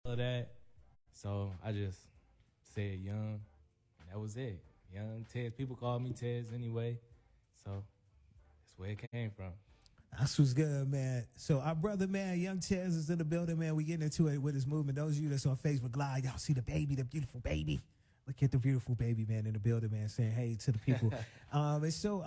of that. So I just said Young. That was it. Young Tez. People call me Tez anyway. So that's where it came from. That's what's good, man. So our brother, man, Young Tez is in the building, man. We getting into it with his movement. Those of you that's on Facebook Live, y'all see the baby, the beautiful baby. Look at the beautiful baby, man, in the building, man, saying hey to the people. And so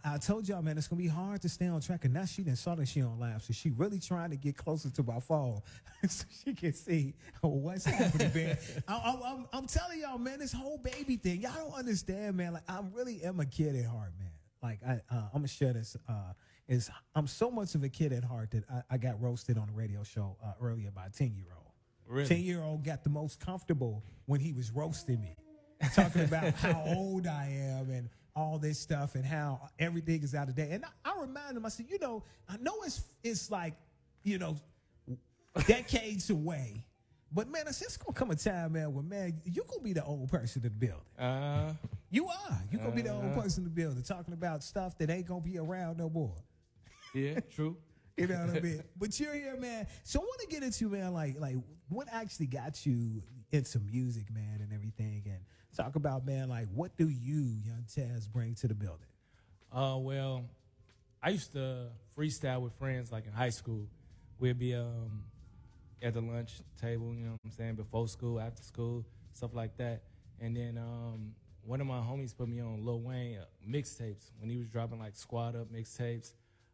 I told y'all, man, it's going to be hard to stay on track. And now she done saw that she on live. So she really trying to get closer to my phone so she can see what's happening, man. I'm telling y'all, man, this whole baby thing, y'all don't understand, man. Like, I really am a kid at heart, man. Like, I'm going to share this. I'm so much of a kid at heart that I got roasted on a radio show earlier by a 10-year-old. Really? 10-year-old got the most comfortable when he was roasting me, talking about how old I am and all this stuff and how everything is out of date. And I remind him, I said, I know it's like, decades away. But, man, I said, it's going to come a time, man, where, man, you're going to be the old person in the building. You are. You're going to be the old person in the building talking about stuff that ain't going to be around no more. Yeah, true. You know what I mean? But you're here, man. So I want to get into, man, like what actually got you into music, man, and everything, and talk about, man, like what do you, Young Tez, bring to the building? Well, I used to freestyle with friends like in high school. We'd be at the lunch table, you know what I'm saying, before school, after school, stuff like that. And then one of my homies put me on Lil Wayne mixtapes when he was dropping like Squad Up mixtapes.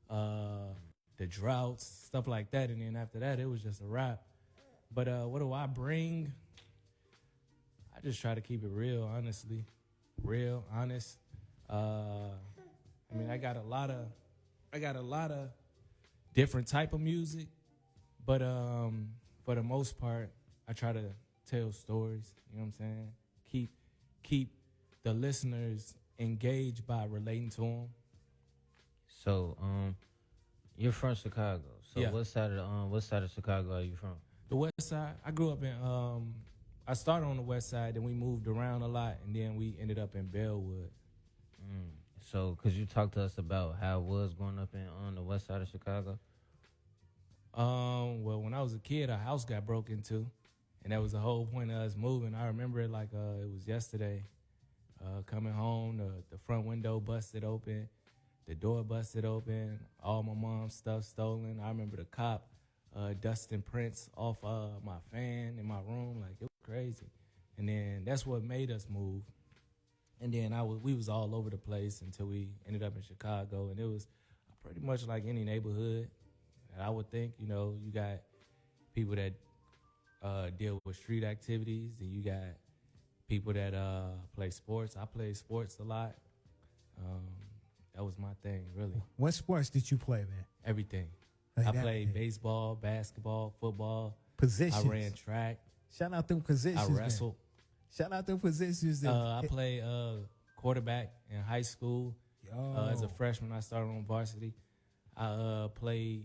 The Droughts, stuff like that. And then after that, it was just a rap. But what do I bring? I just try to keep it real, honestly. Real, honest. I mean, I got a lot of different type of music. But for the most part, I try to tell stories, you know what I'm saying? Keep the listeners engaged by relating to them. So, you're from Chicago. So Yeah. what side of Chicago are you from? The West Side. I grew up in. I started on the West Side, then we moved around a lot, and then we ended up in Bellwood. So could you talk to us about how it was growing up on the West Side of Chicago? Well, when I was a kid, our house got broke into, and that was the whole point of us moving. I remember it like it was yesterday. Coming home, the front window busted open. The door busted open, all my mom's stuff stolen. I remember the cop dusting prints off my fan in my room. Like, it was crazy. And then that's what made us move. And then we was all over the place until we ended up in Chicago. And it was pretty much like any neighborhood. And I would think, you got people that deal with street activities. And you got people that play sports. I played sports a lot. That was my thing, really. What sports did you play, man? Everything. Like I that, played man. baseball, basketball, football. Positions. I ran track. Shout out them positions. I wrestled. Man. Shout out them positions. I played quarterback in high school. As a freshman, I started on varsity. I played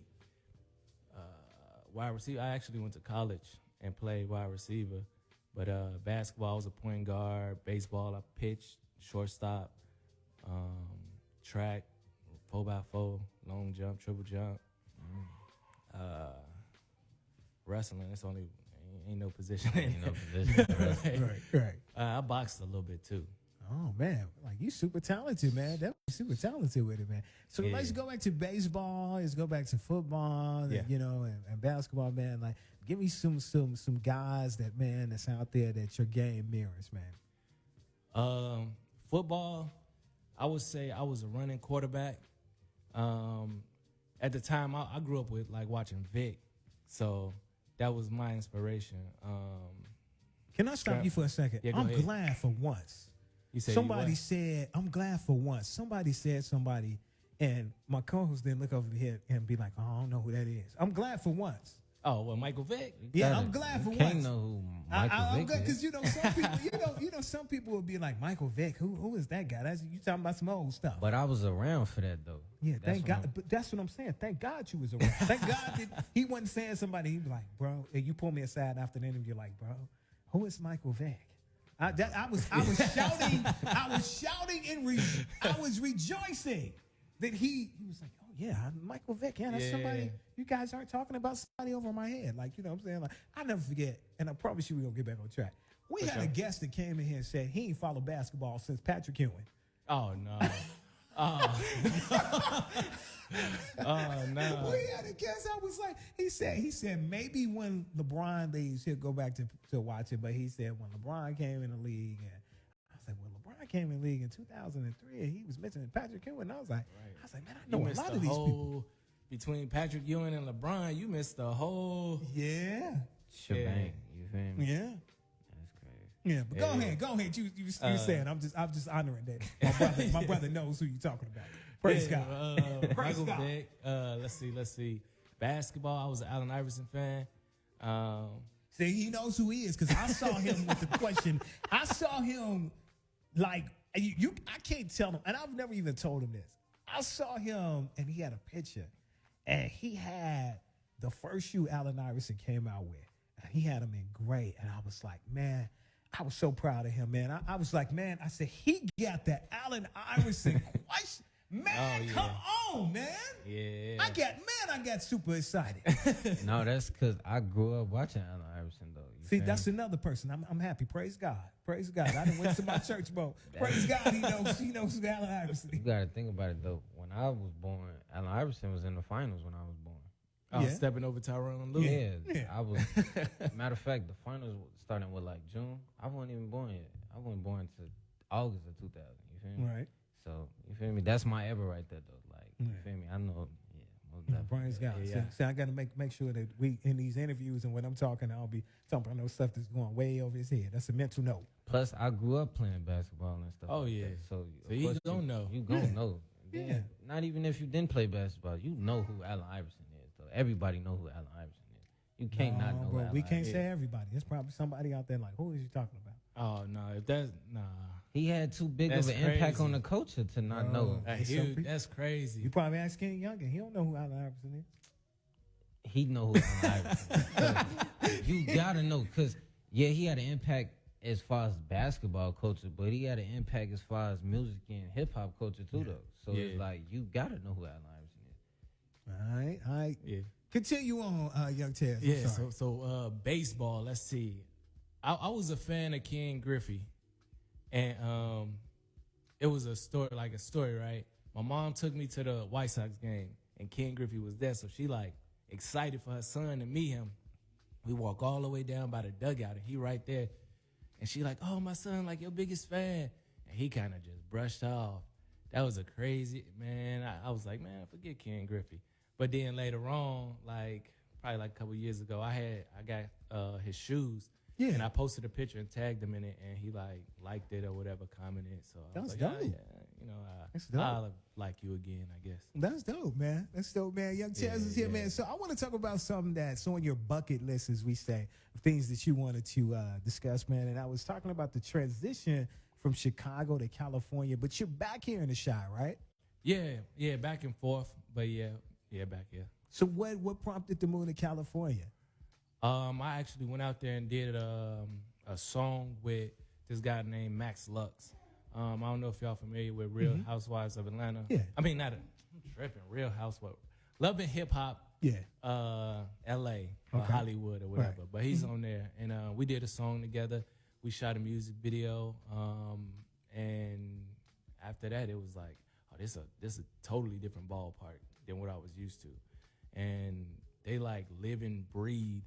wide receiver. I actually went to college and played wide receiver. But basketball, I was a point guard. Baseball, I pitched, shortstop. Track, 4x4, long jump, triple jump. Wrestling, ain't no position. Ain't no position. Right. I boxed a little bit too. Oh, man. Like, you super talented, man. Definitely super talented with it, man. So Yeah. let's go back to baseball. Let's go back to football, Yeah. and basketball, man. Like, give me some guys that's out there that your game mirrors, man. Football, I would say I was a running quarterback. At the time, I grew up with like watching Vic, so that was my inspiration. Can I stop you for a second? Yeah, go I'm ahead. glad for once. You say Somebody said, I'm glad for once. Somebody said somebody, and my co-host didn't look over here and be like, oh, I don't know who that is. I'm glad for once. Oh, well, Michael Vick. Yeah, I'm glad for You can't once. know who Michael I'm Vick glad is. because some people would be like, Michael Vick, who is that guy? You talking about some old stuff. But I was around for that though. Yeah, That's thank what God. But that's what I'm saying. Thank God you was around. Thank God that he wasn't saying somebody. He was like, bro, and you pull me aside after the interview, like, bro, who is Michael Vick? I was shouting. I was shouting I was rejoicing that he was like, oh yeah, Michael Vick. Yeah, that's Yeah. somebody. You guys aren't talking about somebody over my head. Like, you know what I'm saying? Like, I never forget, and I promise you we're going to get back on track. We For had a sure. guest that came in here and said he ain't followed basketball since Patrick Ewing. Oh no. Oh. Oh no. We had a guest. I was like, he said maybe when LeBron leaves, he'll go back to watch it. But he said when LeBron came in the league, and I was like, well, LeBron came in the league in 2003, and he was mentioning Patrick Ewing. And I was like, man, I know You a missed lot the of these people. whole between Patrick Ewing and LeBron. You missed the whole. Yeah, Shebang. You feel me? yeah. That's crazy. Yeah, but go ahead. You saying I'm just honoring that my brother knows who you talking about. Praise Yeah, God. Praise Michael God. Vick. Let's see. Basketball. I was an Allen Iverson fan. See, he knows who he is because I saw him with the question. I saw him like you. I can't tell him, and I've never even told him this. I saw him, and he had a picture, and he had the first shoe Allen Iverson came out with. And he had them in gray, and I was like, man. I was so proud of him, man. I was like, man, I said, he got that Allen Iverson question. Man, Oh, yeah. come on, man. Yeah. I got super excited. No, that's because I grew up watching Allen Iverson, though. You See, feel that's me? another person. I'm happy. Praise God. Praise God. I didn't went to my church, bro. Praise God. He knows who Allen Iverson You is. got to think about it, though. When I was born, Allen Iverson was in the finals when I was born. I was Yeah. stepping over Tyronn Lue. Yeah, Yeah. I was. Matter of fact, the finals starting with like June. I wasn't even born yet. I wasn't born to August of 2000. You feel me? Right. So you feel me? That's my ever right there, though. Like you Right. feel me? I know. Yeah, most definitely. Praise God. Yeah. See, I got to make sure that we in these interviews and when I'm talking, I'll be talking about no stuff that's going way over his head. That's a mental note. Plus, I grew up playing basketball and stuff. Oh, like yeah. that. So of you course gonna know. You gonna Yeah. know. Then, Yeah. Not even if you didn't play basketball, you know who Allen Iverson is. Though everybody know who Allen Iverson is. You can't not know. bro. Who We Allen can't Iverson say everybody. There's probably somebody out there like, who is you talking about? Oh no, if that's nah. He had too big That's of an impact on crazy. the culture to not Oh. know him. That's Some huge. people- That's crazy. You probably ask Ken Youngin. He don't know who Allen Iverson is. He know who Allen Iverson is. You gotta know, because, yeah, he had an impact as far as basketball culture, but he had an impact as far as music and hip-hop culture, too, though. So it's Yeah. like, you gotta know who Allen Iverson is. All right. Yeah. Continue on, Young Tez. I'm Yeah. sorry. So baseball. Let's see. I was a fan of Ken Griffey, and it was a story, right? My mom took me to the White Sox game, and Ken Griffey was there, so she like excited for her son to meet him. We walk all the way down by the dugout, and he right there, and she like, "Oh, my son, like your biggest fan," and he kind of just brushed off. That was a crazy man. I was like, man, forget Ken Griffey. But then later on, like probably like a couple years ago, I got his shoes. Yeah. And I posted a picture and tagged him in it, and he like liked it or whatever, commented. So I was That's like, dope. you know, That's dope. I'll like you again, I guess. That's dope, man. That's dope, man. Young Tez Yeah, is here, yeah. man. So I want to talk about something that's on your bucket list, as we say, of things that you wanted to discuss, man. And I was talking about the transition from Chicago to California, but you're back here in the Chi, right? Yeah, back and forth, but yeah, back here. So what prompted the move to California? I actually went out there and did a song with this guy named Max Lux. I don't know if y'all familiar with Real Housewives of Atlanta. Yeah. I mean, I'm tripping. Real Housewives. Love and Hip Hop. Yeah. L.A. or Okay. Hollywood or whatever. Right. But he's on there, and we did a song together. We shot a music video, and after that, it was like, oh, this a totally different ballpark than what I was used to, and they like live and breathe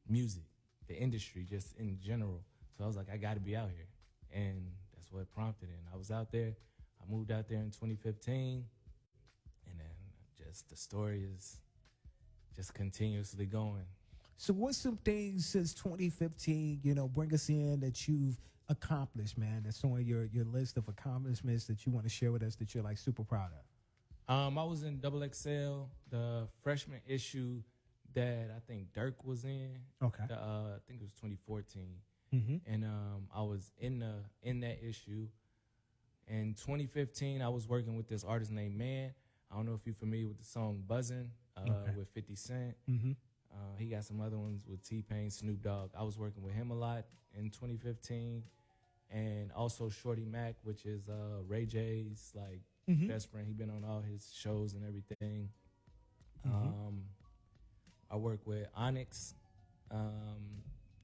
music, the industry just in general. So I was like, I got to be out here, and that's what prompted it. And I was out there. I moved out there in 2015, and then just the story is just continuously going. So what's some things since 2015, bring us in that you've accomplished, man, that's on your list of accomplishments that you want to share with us that you're like super proud of? I was in Double XL, the freshman issue that I think Dirk was in. Okay. I think it was 2014. Mm-hmm. And I was in that issue. In 2015, I was working with this artist named Man. I don't know if you're familiar with the song Buzzin' Okay. with 50 Cent. Mm-hmm. He got some other ones with T-Pain, Snoop Dogg. I was working with him a lot in 2015. And also Shorty Mac, which is Ray J's like best friend. He been on all his shows and everything. Mm-hmm. I work with Onyx.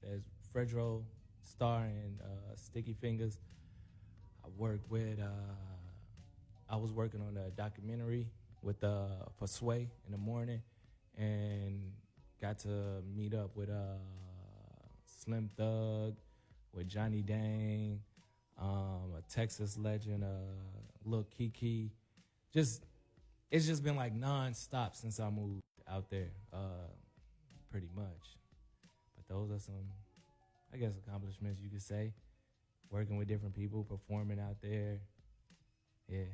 There's Fredro Star and Sticky Fingers. I work with. I was working on a documentary with for Sway in the morning, and got to meet up with Slim Thug, with Johnny Dang, a Texas legend, Lil Kiki. It's just been like non-stop since I moved out there, pretty much. But those are some, I guess, accomplishments you could say. Working with different people, performing out there. Yeah,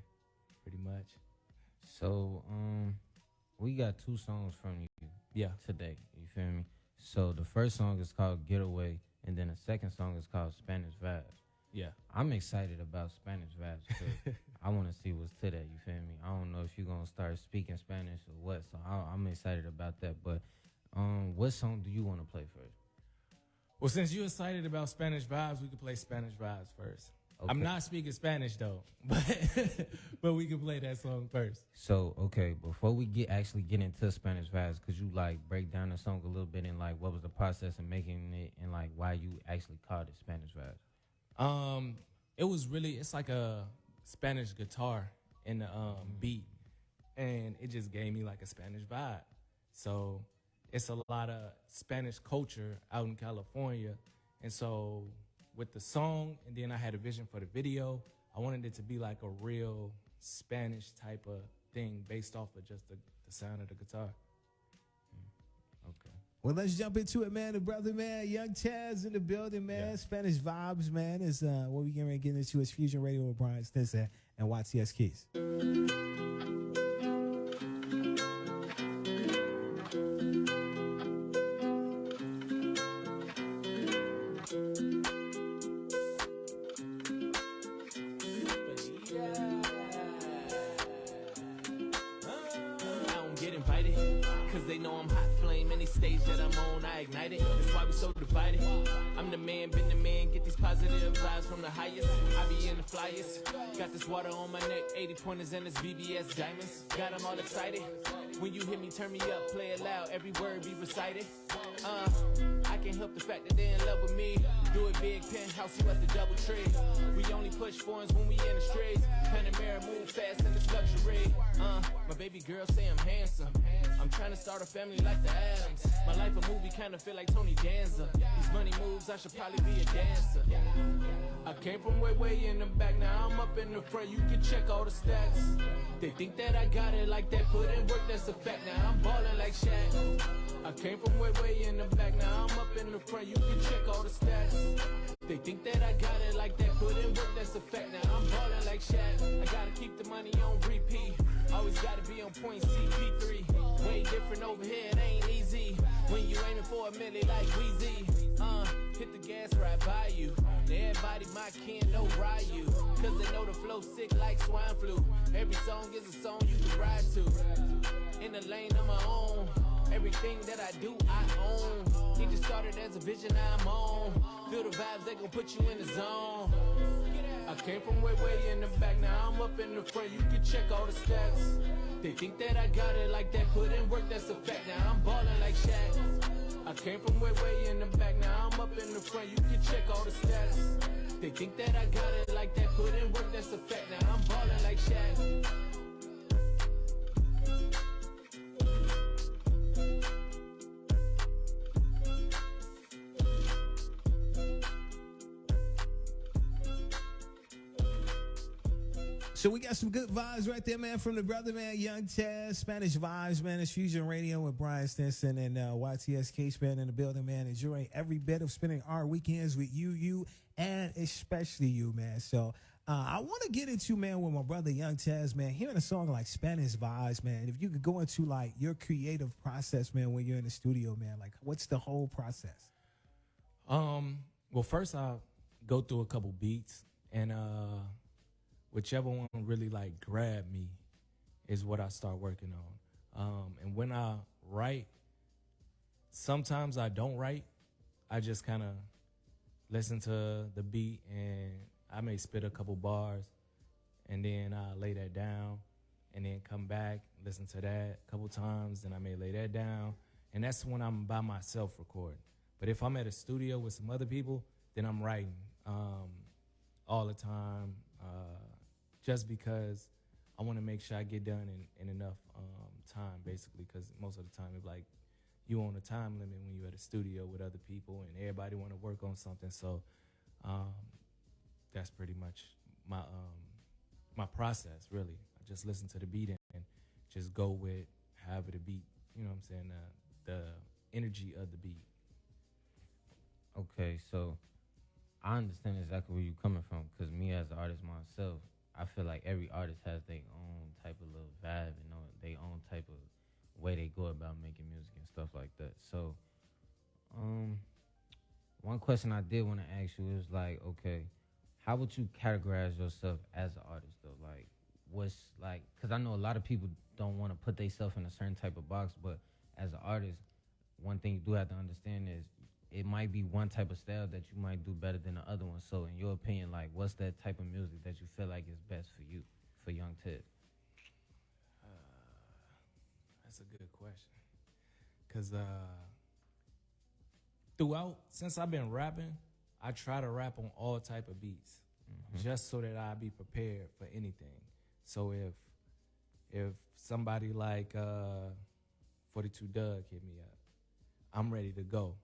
pretty much. So, we got 2 songs from you Yeah. today. You feel me? So the first song is called Getaway, and then the second song is called Spanish Vibes. Yeah. I'm excited about Spanish Vibes because I want to see what's to that. You feel me? I don't know if you're gonna start speaking Spanish or what, so I'm excited about that. But what song do you want to play first? Well, since you're excited about Spanish Vibes, we could play Spanish Vibes first. Okay. I'm not speaking Spanish though, but we can play that song first. So, okay, before we actually get into Spanish Vibes, could you like break down the song a little bit and like what was the process of making it and like why you actually called it Spanish Vibes? It was really, it's like a Spanish guitar in the beat, and it just gave me like a Spanish vibe. So it's a lot of Spanish culture out in California, and so with the song, and then I had a vision for the video. I wanted it to be like a real Spanish type of thing based off of just the sound of the guitar. Okay. Well, let's jump into it, man. The brother, man, Young Taz in the building, man. Yeah. Spanish Vibes, man, is what we getting ready to get into. Is Fusion Radio with Brian Stinson and YTS Keys. I don't get invited, cause they know I'm hot flame. Any stage that I'm on, I ignite it. That's why we so divided. I'm the man, been the man, get these positive vibes from the highest. I be in the flyest. Got this water on my neck, 80 pointers and this VBS diamonds. Got them all excited. When you hear me, turn me up, play it loud, every word be recited. I can't help the fact that they in love with me. Do it big, penthouse, you at the double tree. We only push foreigns when we in the streets. Panamera move fast in this luxury. My baby girl say I'm handsome. I'm trying to start a family like the Adams. My life a movie, kinda feel like Tony Danza. These money moves, I should probably be a dancer. I came from way in the back, now I'm up in the front. You can check all the stats. They think that I got it like that, put in work, that's a fact. Now I'm ballin' like Shaq. I came from way in the back, now I'm up in the front. You can check all the stats. They think that I got it like that, put in work, that's a fact. Now I'm ballin' like Shaq. I gotta keep the money on repeat. Always gotta be on point, CP3. Way different over here, it ain't easy. When you aiming for a milli like Weezy. Hit the gas right by you. Everybody my kin know Ryu. Cause they know the flow sick like swine flu. Every song is a song you can ride to. In the lane of my own. Everything that I do, I own. It just started as a vision I'm on. Feel the vibes, they gon' put you in the zone. I came from way in the back, now I'm up in the front. You can check all the stats. They think that I got it like that, put in work, that's a fact. Now I'm ballin' like Shaq. I came from way in the back, now I'm up in the front. You can check all the stats. They think that I got it like that, put in work, that's a fact. Now I'm ballin' like Shaq. So we got some good vibes right there, man, from the brother, man, Young Taz, Spanish Vibes, man. It's Fusion Radio with Brian Stinson and YTS Case-Man in the building, man. Enjoying every bit of spending our weekends with you, and especially you, man. So I want to get into, man, with my brother, Young Taz, man, hearing a song like Spanish Vibes, man. If you could go into, like, your creative process, man, when you're in the studio, man, like, what's the whole process? Well, first I'll go through a couple beats, and whichever one really like grab me is what I start working on. And when I write, sometimes I don't write. I just kind of listen to the beat, and I may spit a couple bars, and then I lay that down, and then come back, listen to that a couple times, then I may lay that down, and that's when I'm by myself recording. But if I'm at a studio with some other people, then I'm writing all the time, just because I want to make sure I get done in enough time, basically, because most of the time it's like you on a time limit when you're at a studio with other people, and everybody want to work on something. So that's pretty much my process, really. I just listen to the beat and just go with however the beat, you know what I'm saying, the energy of the beat. Okay, so I understand exactly where you're coming from, because me as an artist myself, I feel like every artist has their own type of little vibe and their own type of way they go about making music and stuff like that. So, one question I did want to ask you is like, okay, how would you categorize yourself as an artist though? Like, what's like, because I know a lot of people don't want to put themselves in a certain type of box, but as an artist, one thing you do have to understand is it might be one type of style that you might do better than the other one. So in your opinion, like, what's that type of music that you feel like is best for you, for Young Ted? That's a good question. Because since I've been rapping, I try to rap on all type of beats, just so that I be prepared for anything. So if somebody like 42 Doug hit me up, I'm ready to go.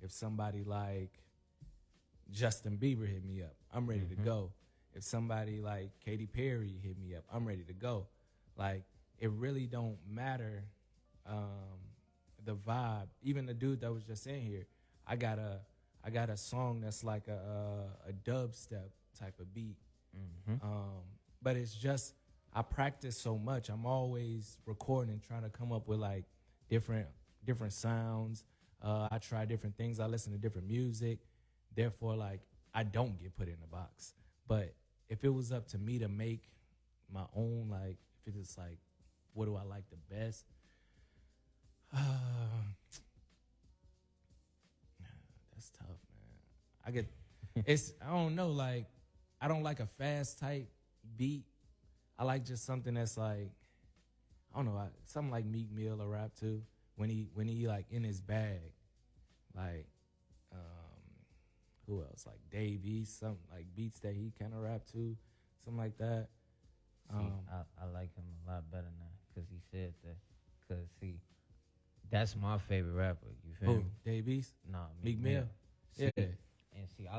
If somebody like Justin Bieber hit me up, I'm ready to go. If somebody like Katy Perry hit me up, I'm ready to go. Like, it really don't matter the vibe. Even the dude that was just in here, I got a song that's like a dubstep type of beat. But it's just, I practice so much. I'm always recording and trying to come up with like different sounds. I try different things. I listen to different music. Therefore, like, I don't get put in a box. But if it was up to me to make my own, like, if it's like, what do I like the best? That's tough, man. I don't know, like, I don't like a fast type beat. I like just something that's like, I don't know, something like Meek Mill or rap too. When he like in his bag, like, who else? Like Dave East, something like beats that he kind of rap to, something like that. I like him a lot better now because he said that. Because, see, that's my favorite rapper. You feel me? Dave East? Nah, Meek Mill. See, Yeah. And see, I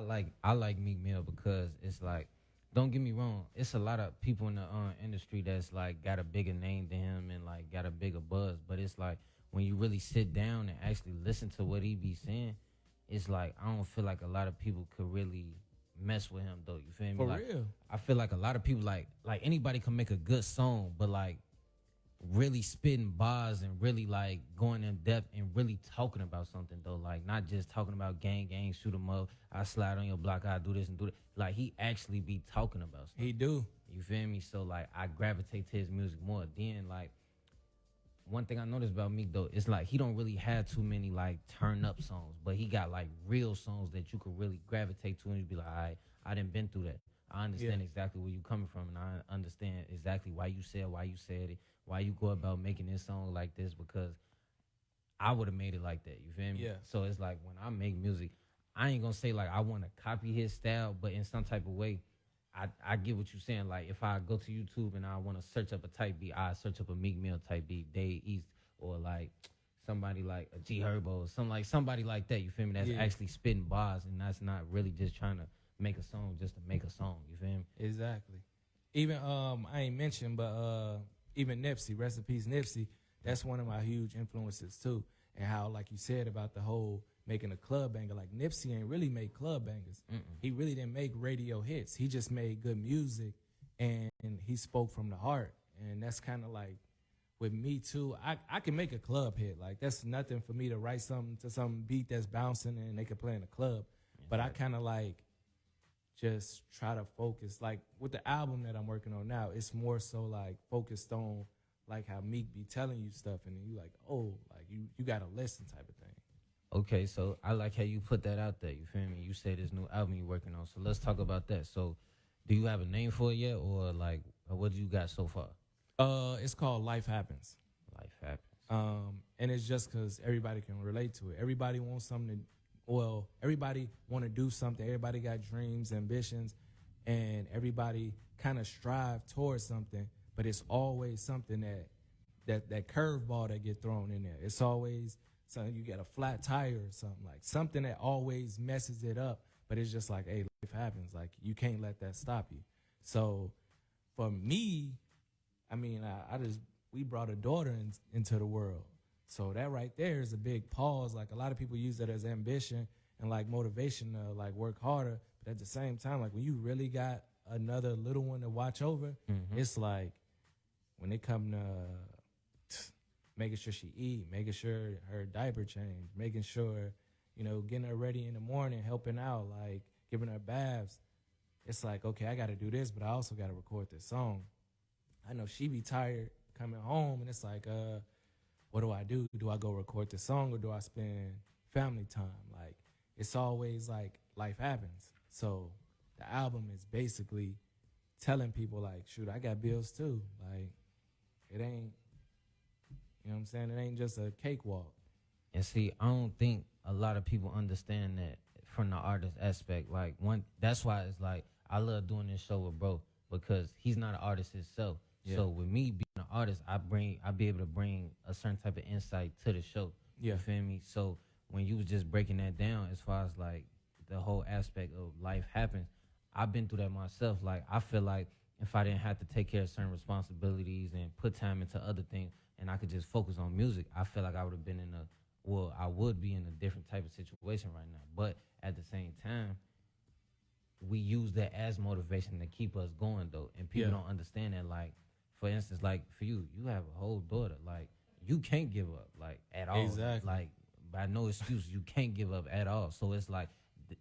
like Meek Mill because it's like, don't get me wrong, it's a lot of people in the industry that's like got a bigger name than him and like got a bigger buzz. But it's like when you really sit down and actually listen to what he be saying, it's like I don't feel like a lot of people could really mess with him though. You feel me? For like, real. I feel like a lot of people like anybody can make a good song, but like really spitting bars and really like going in depth and really talking about something though, like not just talking about gang, shoot 'em up, I slide on your block, I do this and do that. Like he actually be talking about stuff. He do. You feel me? So like I gravitate to his music more. Then like one thing I noticed about Meek though, it's like he don't really have too many like turn up songs, but he got like real songs that you could really gravitate to and you be like, all right, I done been through that. I understand exactly where you coming from, and I understand exactly why you said it, why you go about making this song like this, because I would have made it like that. You feel me? Yeah. So it's like when I make music, I ain't gonna say like I want to copy his style, but in some type of way, I get what you're saying. Like if I go to YouTube and I want to search up a type beat, I search up a Meek Mill type beat, Dave East, or like somebody like a G Herbo, or somebody like that. You feel me? That's actually spitting bars, and that's not really just trying to make a song just to make a song. You feel me? Exactly. Even I ain't mentioned, but even Nipsey, rest in peace, Nipsey. That's one of my huge influences too. And how, like you said about the whole making a club banger, like Nipsey ain't really make club bangers. He really didn't make radio hits. He just made good music, and he spoke from the heart. And that's kind of like with me too. I can make a club hit. Like that's nothing for me to write something to some beat that's bouncing and they can play in a club. But I kind of like just try to focus. Like with the album that I'm working on now, it's more so like focused on like how Meek be telling you stuff, and you like, oh, like you gotta listen type of thing. Okay, so I like how you put that out there. You feel me? You say this new album you're working on. So let's talk about that. So Do you have a name for it yet, or like what you got so far? It's called Life Happens. Life happens. And it's just because everybody can relate to it. Everybody wants something to, well, everybody want to do something. Everybody got dreams, ambitions, and everybody kind of strive towards something. But it's always something that curveball that get thrown in there. It's always something, you get a flat tire or something, like something that always messes it up. But it's just like, hey, life happens. Like, you can't let that stop you. So for me, I mean, we brought a daughter into the world. So that right there is a big pause. Like, a lot of people use that as ambition and like motivation to like work harder. But at the same time, like when you really got another little one to watch over, it's like when it come to making sure she eat, making sure her diaper change, making sure, you know, getting her ready in the morning, helping out, like giving her baths. It's like, okay, I got to do this, but I also got to record this song. I know she be tired coming home, and it's like, what do I do? Do I go record the song, or do I spend family time? Like, it's always like life happens. So the album is basically telling people like, shoot, I got bills too. Like, it ain't, you know what I'm saying? It ain't just a cakewalk. And see, I don't think a lot of people understand that from the artist aspect. Like, that's why it's like I love doing this show with bro, because he's not an artist himself. Yeah. So with me being an artist, I be able to bring a certain type of insight to the show. Yeah. You feel me? So when you was just breaking that down, as far as like the whole aspect of life happens, I've been through that myself. Like, I feel like if I didn't have to take care of certain responsibilities and put time into other things, and I could just focus on music, I feel like I would have been I would be in a different type of situation right now. But at the same time, we use that as motivation to keep us going, though. And people don't understand that. Like, for instance, like for you have a whole daughter. Like, you can't give up, like, at all. Exactly. Like, by no excuse, you can't give up at all. So it's like,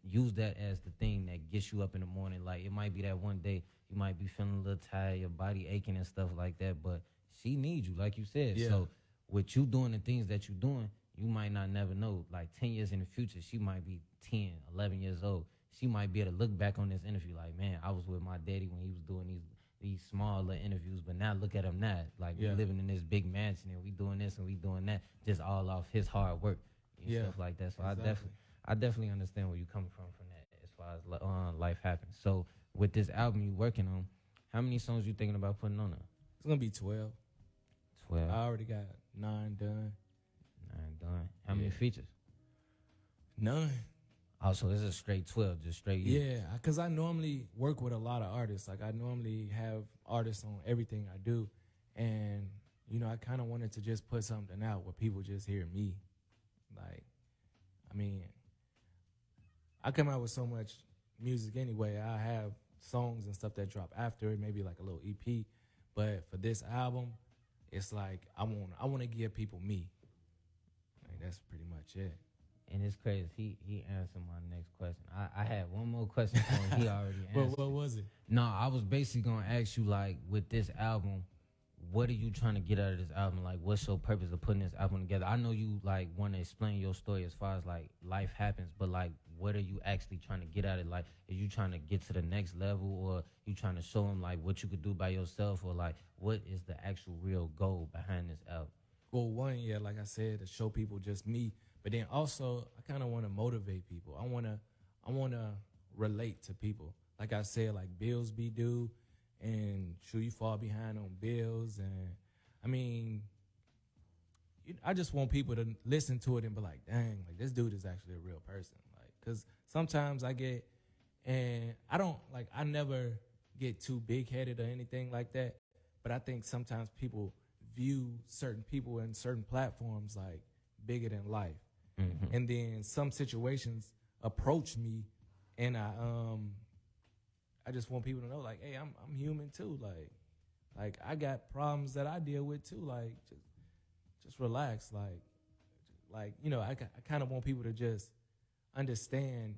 use that as the thing that gets you up in the morning. Like, it might be that one day you might be feeling a little tired, your body aching and stuff like that, but she needs you, like you said. Yeah. So with you doing the things that you're doing, you might not never know. Like 10 years in the future, she might be 10, 11 years old. She might be able to look back on this interview like, man, I was with my daddy when he was doing these small little interviews, but now look at him now. Like, we living in this big mansion and we doing this and we doing that, just all off his hard work and stuff like that. So exactly. I definitely understand where you're coming from that as far as life happens. So with this album you working on, how many songs you thinking about putting on there? It's going to be 12. 12. I already got 9 done. 9 done. How many features? None. Oh, so this is straight 12, just straight you. Yeah, because I normally work with a lot of artists. Like, I normally have artists on everything I do. And, you know, I kind of wanted to just put something out where people just hear me. Like, I mean, I come out with so much music anyway. I have songs and stuff that drop after it, maybe like a little EP. But for this album, it's like I want to give people me. Like, that's pretty much it. And it's crazy. He answered my next question. I had one more question for him. He already answered. What was it? No, I was basically going to ask you, like, with this album, what are you trying to get out of this album? Like, what's your purpose of putting this album together? I know you, like, want to explain your story as far as, like, life happens, but, like, what are you actually trying to get out of it? Like, are you trying to get to the next level, or you trying to show them, like, what you could do by yourself, or, like, what is the actual real goal behind this album? Well, one, yeah, like I said, to show people just me. But then also, I kind of want to motivate people. I want to relate to people. Like I said, like, bills be due, and sure, you fall behind on bills. And I mean, I just want people to listen to it and be like, dang, like, this dude is actually a real person. Like, because sometimes I get, and I never get too big-headed or anything like that. But I think sometimes people view certain people in certain platforms like bigger than life. Mm-hmm. And then some situations approach me, and I just want people to know, like, hey, I'm human too. Like I got problems that I deal with too. Like, just relax. Like you know, I kind of want people to just understand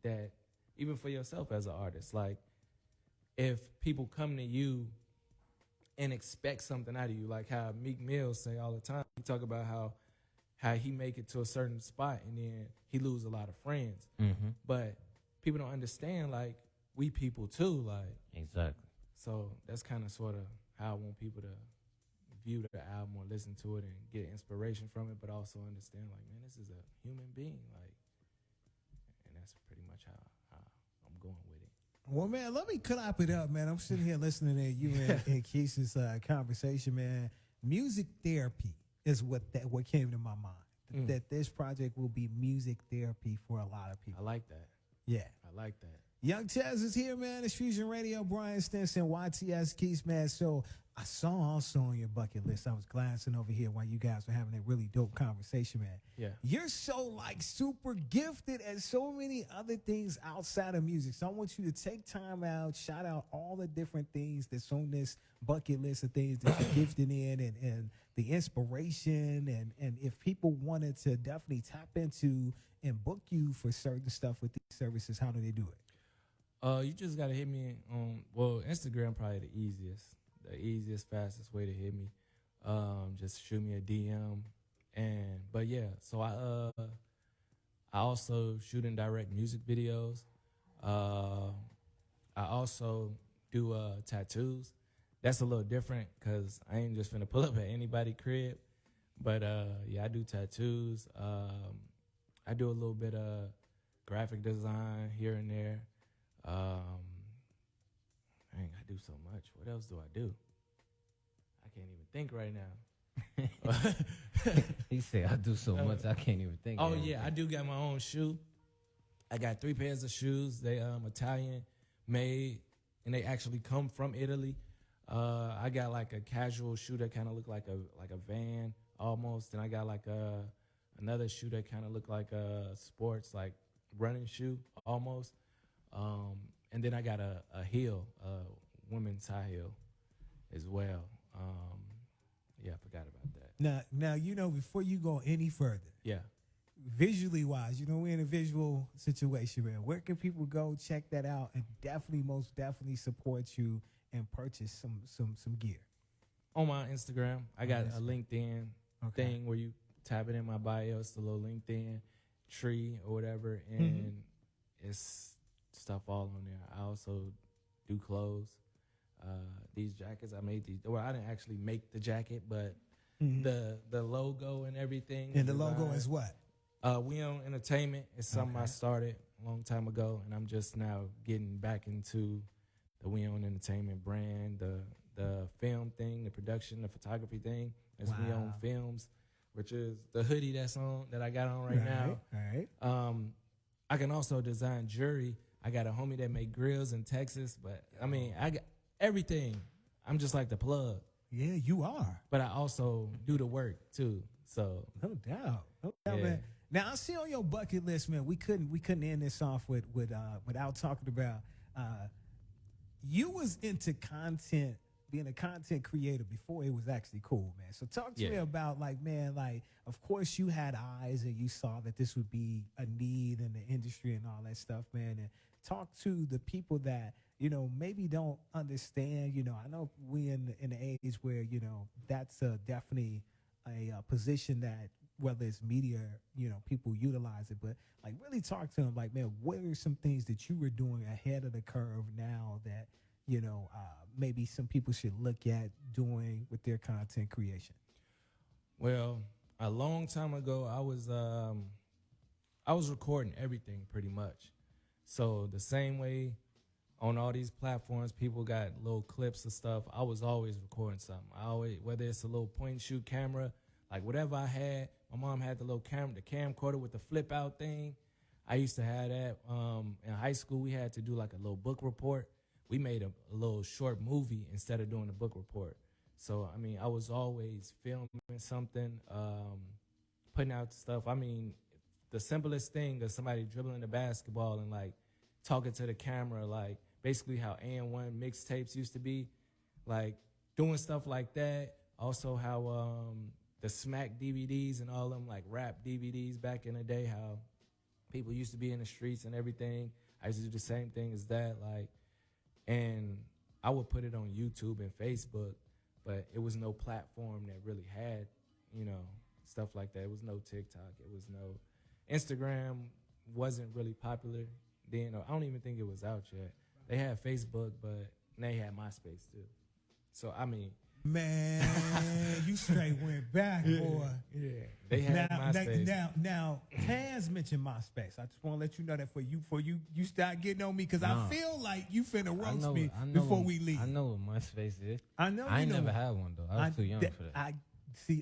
that even for yourself as an artist, like, if people come to you and expect something out of you, like how Meek Mill say all the time, he talk about how he make it to a certain spot and then he lose a lot of friends. Mm-hmm. But people don't understand, like, we people too. Like, Exactly. So that's kind of sort of how I want people to view the album or listen to it and get inspiration from it, but also understand, like, man, this is a human being, like, and that's pretty much how I'm going with it. Well, man, let me clap it up, man. I'm sitting here listening to you and Keith's conversation, man. Music therapy is what came to my mind. That this project will be music therapy for a lot of I people. like that. Yeah. I like that. Young Tez is here, man. It's Fusion Radio. Brian Stinson, YTS Keith, man. So I saw also on your bucket list, I was glancing over here while you guys were having a really dope conversation, man. Yeah. You're so like super gifted at so many other things outside of music. So I want you to take time out, shout out all the different things that's on this bucket list of things that you're gifted in and the inspiration. And if people wanted to definitely tap into and book you for certain stuff with these services, how do they do it? You just gotta hit me on Instagram, probably the easiest, fastest way to hit me. Just shoot me a DM, but yeah. So I also shoot and direct music videos. I also do tattoos. That's a little different because I ain't just finna pull up at anybody's crib. But yeah, I do tattoos. I do a little bit of graphic design here and there. Dang, I do so much. What else do I do? I can't even think right now. He said, I do so much, I can't even think. Oh, yeah, I do got my own shoe. I got 3 pairs of shoes. They Italian made, and they actually come from Italy. I got like a casual shoe that kind of look like a van almost, and I got like another shoe that kind of look like a sports like running shoe almost. And then I got a heel, women's high heel as well. Yeah, I forgot about that. Now, you know, before you go any further, Yeah. visually wise, you know, we're in a visual situation, man. Where can people go check that out and most definitely support you and purchase some gear? On my Instagram, I got a LinkedIn Okay. thing where you tap it in my bio. It's the little LinkedIn tree or whatever, and it's stuff all on there. I also do clothes. These jackets, I made these. Well, I didn't actually make the jacket, but the logo and everything. And the logo is what? We Own Entertainment. It's something I started a long time ago, and I'm just now getting back into the We Own Entertainment brand, the film thing, the production, the photography thing. It's We Own Wow. Films, which is the hoodie that I got on right now. All right. I can also design jewelry. I got a homie that make grills in Texas, but I mean, I got everything. I'm just like the plug, Yeah, you are. but I also do the work too. So No doubt. No doubt, Yeah. man. Now I see on your bucket list, man, we couldn't end this off without talking about you was into content, being a content creator before it was actually cool, man. So talk to me about of course you had eyes and you saw that this would be a need in the industry and all that stuff, man. And talk to the people that, you know, maybe don't understand, you know, I know we in the age where, you know, that's definitely a position that whether it's media, you know, people utilize it, but like really talk to them like, man, what are some things that you were doing ahead of the curve now that, you know, maybe some people should look at doing with their content creation? Well, a long time ago, I was recording everything pretty much. So the same way on all these platforms, people got little clips of stuff. I was always recording something. Whether it's a little point and shoot camera, like whatever I had. My mom had the little camera, the camcorder with the flip out thing. I used to have that. In high school, we had to do like a little book report. We made a little short movie instead of doing a book report. So, I mean, I was always filming something, putting out stuff. I mean, the simplest thing is somebody dribbling the basketball and like talking to the camera, like basically how AN1 mixtapes used to be, like doing stuff like that. Also how the Smack DVDs and all them like rap DVDs back in the day, how people used to be in the streets and everything. I used to do the same thing as that, like, and I would put it on YouTube and Facebook, but it was no platform that really had, you know, stuff like that. It was no TikTok. It was no Instagram. Wasn't really popular then. Or I don't even think it was out yet. They had Facebook, but and they had MySpace too. So I mean, Man, you straight went back, boy. yeah, they had MySpace. Now, Taz mentioned MySpace. I just want to let you know that for you start getting on me because I feel like you finna roast me before we leave. I know what MySpace is. I know. I you ain't know never what- had one though. I was too young for that.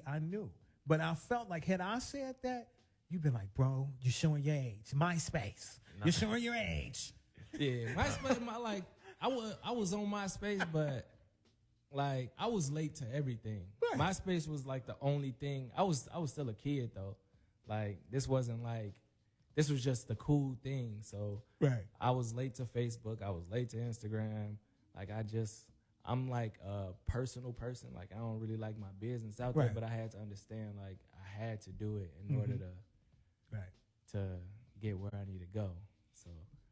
I knew, but I felt like had I said that, you'd been like, bro, you're showing your age. MySpace, you're showing your age. Yeah, MySpace. I was on MySpace, but like I was late to everything. Right. MySpace was like the only thing. I was still a kid though. Like this wasn't like this was just the cool thing. So Right. I was late to Facebook. I was late to Instagram. Like I'm like a personal person. Like I don't really like my business out there, Right. but I had to understand like I had to do it in order Right. to get where I need to go. So,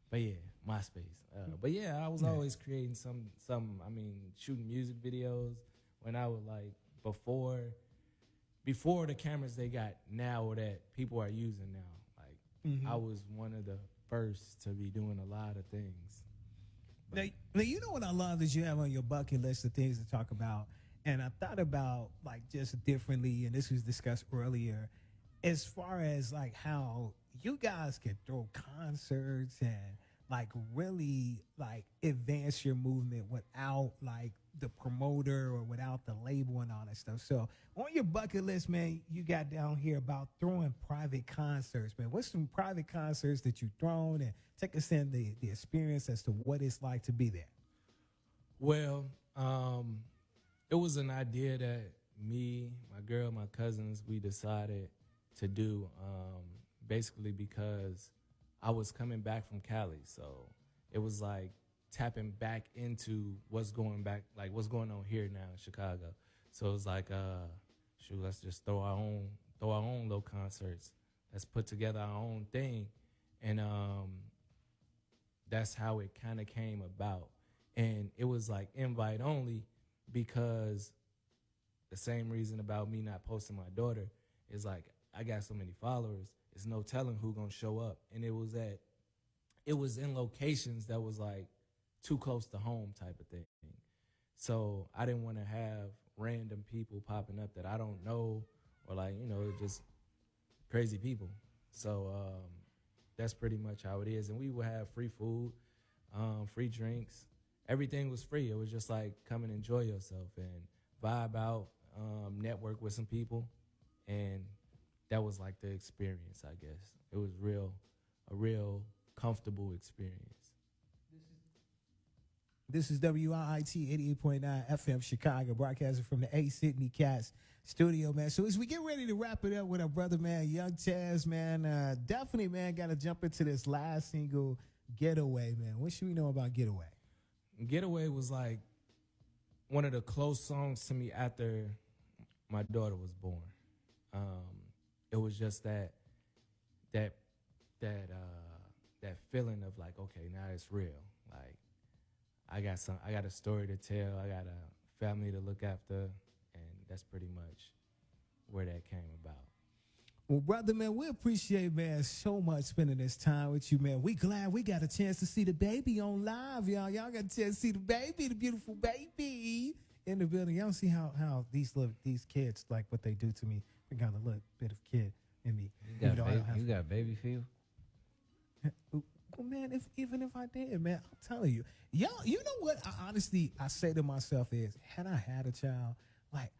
but yeah, MySpace. But yeah, I was always creating some. I mean, shooting music videos when I was like before the cameras they got now or that people are using now. Like I was one of the first to be doing a lot of things. Now, you know what I love is you have on your bucket list of things to talk about. And I thought about like just differently, and this was discussed earlier, as far as like how you guys can throw concerts and like really like advance your movement without like the promoter or without the label and all that stuff. So on your bucket list, man, you got down here about throwing private concerts, man. What's some private concerts that you've thrown, and take us in the experience as to what it's like to be there? Well, it was an idea that me, my girl, my cousins, we decided to do basically because I was coming back from Cali. So it was like tapping back into what's going on here now in Chicago. So it was like, let's just throw our own little concerts. Let's put together our own thing. And that's how it kind of came about. And it was like invite only because the same reason about me not posting my daughter is like I got so many followers, it's no telling who gonna show up. And it was in locations that was like too close to home type of thing. So I didn't want to have random people popping up that I don't know or like, just crazy people. So that's pretty much how it is. And we would have free food, free drinks. Everything was free. It was just like come and enjoy yourself and vibe out, network with some people. And that was like the experience, I guess. It was a real comfortable experience. This is WIIT 88.9 FM Chicago, broadcasting from the A. Sydney Cats studio, man. So as we get ready to wrap it up with our brother, man, Young Taz, man, definitely, man, got to jump into this last single, Getaway, man. What should we know about Getaway? Getaway was like one of the close songs to me after my daughter was born. It was just that feeling of like, okay, now it's real. Like I got a story to tell. I got a family to look after, and that's pretty much where that came about. Well, brother, man, we appreciate, man, so much spending this time with you, man. We glad we got a chance to see the baby on live, y'all. Y'all got a chance to see the baby, the beautiful baby in the building. Y'all see how these kids, like what they do to me. I got a little bit of kid in me. You got baby feel? Well, man, even if I did, man, I'm telling you. Y'all, you know what I say to myself is, had I had a child, like,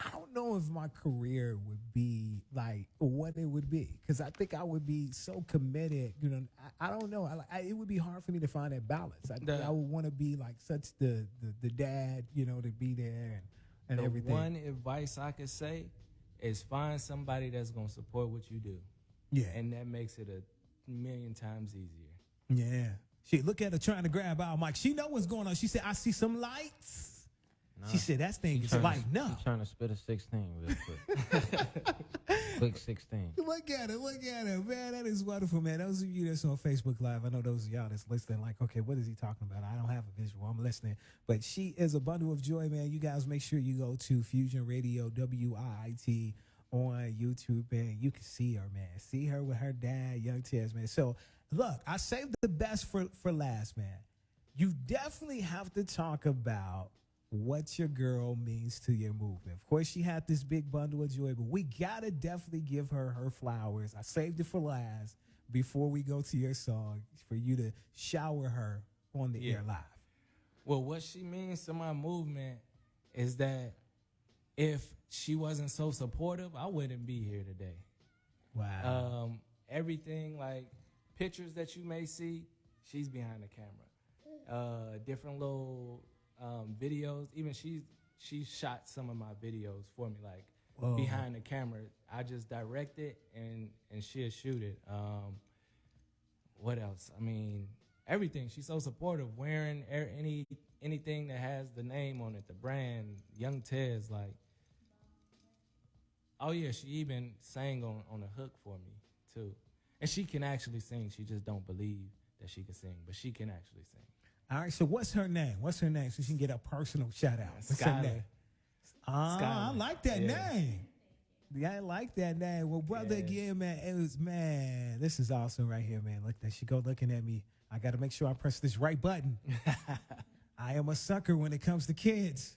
I don't know if my career would be like what it would be, because I think I would be so committed. I don't know. It would be hard for me to find that balance. I would want to be like such the dad, to be there and the everything. One advice I could say is find somebody that's gonna support what you do. Yeah, and that makes it a million times easier. Yeah. She look at her trying to grab our mic. She know what's going on. She said, I see some lights. Nah, she said, that thing is lighting up. She's trying to spit a 16 real quick. Quick 16. Look at her. Man, that is wonderful, man. Those of you that's on Facebook Live, I know those of y'all that's listening like, okay, what is he talking about? I don't have a visual. I'm listening. But she is a bundle of joy, man. You guys make sure you go to Fusion Radio, WIIT, on YouTube, man. You can see her, man. See her with her dad, Young Tez, man. So, look, I saved the best for last, man. you definitely have to talk about what your girl means to your movement. Of course, she had this big bundle of joy, but we gotta definitely give her her flowers. I saved it for last before we go to your song for you to shower her on the air live. Well, what she means to my movement is that if she wasn't so supportive, I wouldn't be here today. Wow. Everything, like pictures that you may see, she's behind the camera. Different little videos. Even she shot some of my videos for me, like Whoa. behind the camera. I just direct it and she'll shoot it. What else? I mean, everything. She's so supportive. Wearing anything that has the name on it, the brand, Young Tez, like. Oh yeah, she even sang on a hook for me too, and she can actually sing. She just don't believe that she can sing, but she can actually sing. All right, so what's her name? What's her name? So she can get a personal shout out. What's her Skylar. name? I Skylar. like that Yeah. name. Yeah, I like that name. Well, brother, Yeah. again, man, it was, man, this is awesome right here, man. Look, there she go looking at me. I got to make sure I press this right button. I am a sucker when it comes to kids.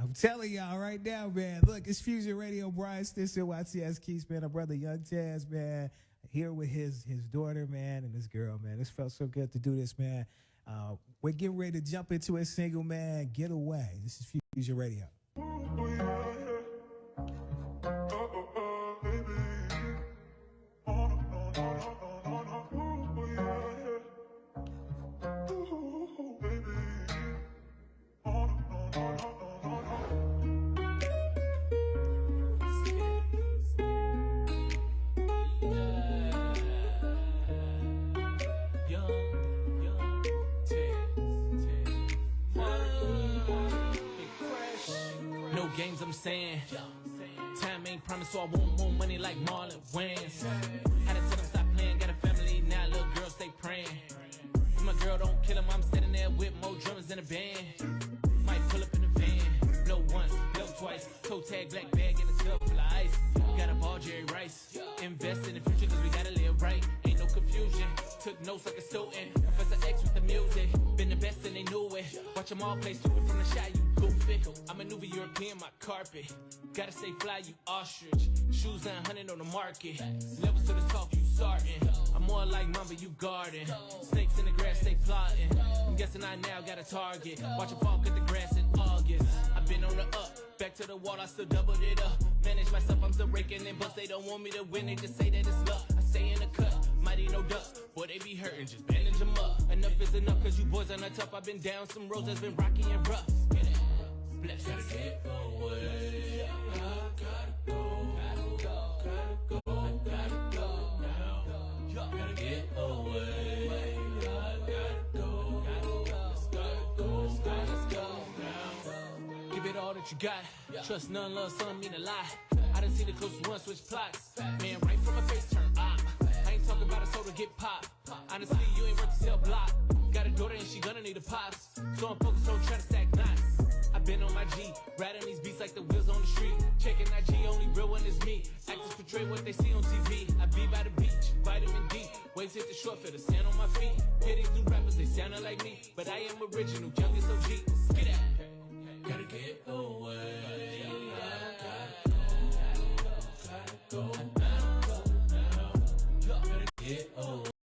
I'm telling y'all right now, man. Look, it's Fusion Radio. Brian Stinson, YTS Keys, man. Our brother Young Tez, man. Here with his daughter, man, and this girl, man. This felt so good to do this, man. We're getting ready to jump into a single, man. Get Away. This is Fusion Radio. No games, I'm saying. Time ain't promised, so I want more money like Marlon Wayans. Had to tell them stop playing, got a family now, little girl stay praying. If my girl don't kill him, I'm standing there with more drummers than a band. Might pull up in the van, blow once, blow twice. Toe tag, black bag, in a tub full of ice. Got a ball, Jerry Rice. Invest in the future, cause we gotta live right. Ain't no confusion. Took notes like a student. Professor X with the music. Been the best and they knew it. Watch them all play stupid from the shot, you goofy. I'm a new European, my carpet. Gotta stay fly, you ostrich. Shoes 900 on the market. Levels to the talk, you starting. I'm more like Mamba, you garden. Snakes in the grass, they plotting. I'm guessing I now got a target. Watch them fall, cut the grass in August. I've been on the up. Back to the wall, I still doubled it up. Manage myself, I'm still raking in bucks. They don't want me to win, they just say that it's luck. I stay in the cut, mighty no ducks. Boy, they be hurting, just bandage them up. Enough is enough, cause you boys are not tough. I've been down some roads that's been rocky and rough. Bless. Gotta get away. I gotta go. Gotta go now. Gotta get away. I gotta go. Let's go now. Give it all that you got. Trust none, love some, mean a lot. I done seen the closest one switch plots. Man, right from my face turn op. I ain't talking about a soda get popped. Honestly, you ain't worth the sell block. Got a daughter and she gonna need a pops. So I'm focused on trying to stack knots. I've been on my G, riding these beats like the wheels on the street. Checking IG, only real one is me. Actors portray what they see on TV. I be by the beach, vitamin D. Waves hit the short for the sand on my feet. Hear these new rappers, they sounding like me. But I am original, youngest OG. Get out. Gotta get old.